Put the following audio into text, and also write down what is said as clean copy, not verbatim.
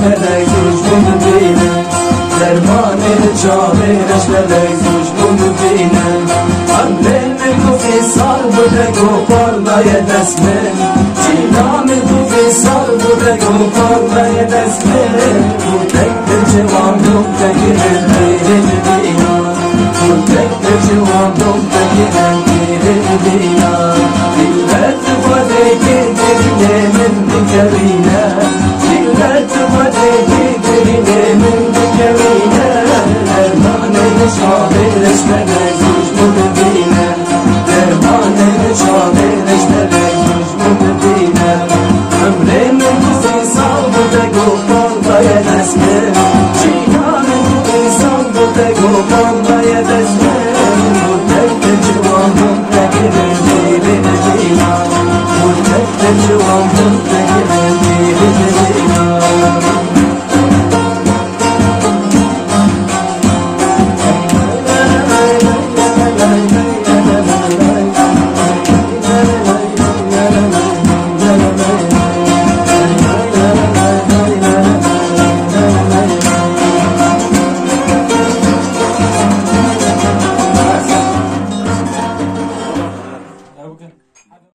ملک دشمن ببینه درمان چاهرش ملک دشمن ببینه حمله میگو فیصال بوده گو پارلای دست من چینا میگو فیصال بوده گو پارلای دست من تو تک جوان نکته گیرن میره ببینا تو تک جوان نکته گیرن میره ببینا دلت بوده گیرنه من بکرینه دلت بوده گیرنه من بکرینه درمان شاهرش ملک دشمن ببینه درمان شاهرش ملک دشمن ببینه عمره من تو فیصال بوده گو پارلای دست من چینا من تو فیصال بوده گو پارلای دست من مدت جوان منتگره میره ببینا مدت جوان منتگره میره ببینا